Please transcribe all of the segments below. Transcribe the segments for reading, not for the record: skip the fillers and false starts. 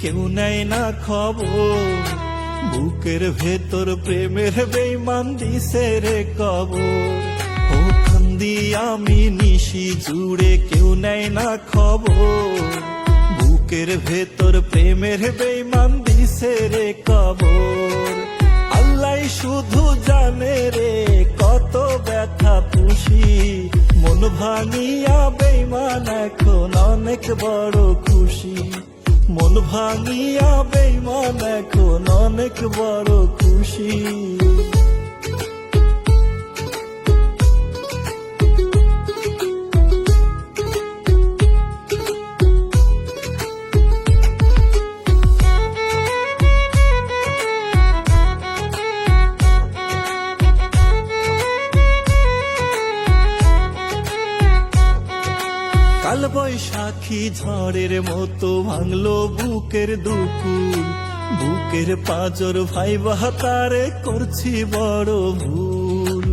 কেউ নেয় না খবর, বুকের ভেতর প্রেমের বেইমান দিছে রে কবর। ও কান্দি আমি নিশি জুড়ে কেউ নেয় না খবর, বুকের ভেতর প্রেমের বেইমান দিছে রে কবর। আল্লাহ শুধু জানে রে কত ব্যথা পুষি, মন ভাঙিয়া বেইমান এখন অনেক বড় খুশি। মন ভাঙিয়া বেইমান এখন অনেক বড় খুশি। কাল বৈশাখী ঝড়ের মতো ভাঙলো বুকের দুকুল, বুকের পাঁজর ভাইবা তারে করছি বড় ভুল।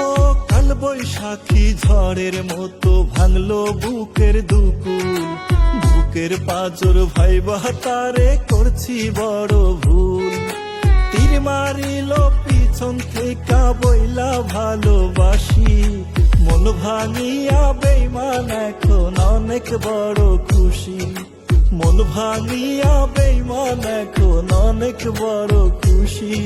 ও কাল বৈশাখী ঝড়ের মতো ভাঙলো বুকের দুকুল, বুকের পাঁজর ভাইবা তারে করছি বড় ভুল। তীর মারিল পিছন থেকে বইলা ভালোবাসি, মন ভাঙিয়া বেইমান এখন অনেক বড় খুশি। মন ভাঙিয়া বেইমান এখন অনেক বড় খুশি।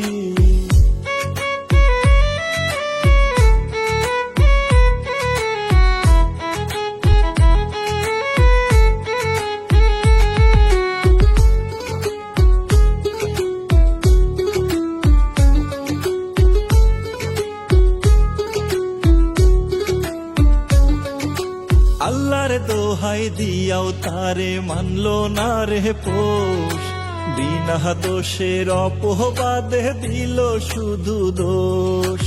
আল্লাহর দোহাই দিয়াও তারে মানলো না রে পোষ, বিনা দোষের অপবাদে দিল শুধু দোষ।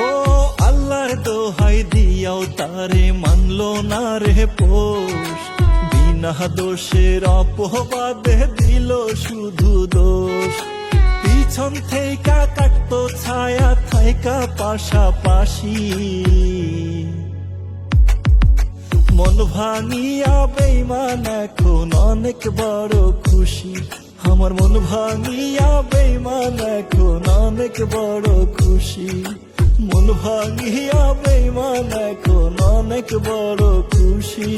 ও আল্লাহর দোহাই দিয়াও তারে মানলো না রে পোষ, বিনা দোষের অপবাদে দিল শুধু দোষ। পিছন থেকে কাটতো ছায়া থাইকা পাশাপাশি, মন ভাঙিয়া বেইমান এখন অনেক বড় খুশি। আমার মন ভাঙিয়া বেইমান এখন অনেক বড় খুশি। মন ভাঙিয়া বেইমান এখন অনেক বড় খুশি।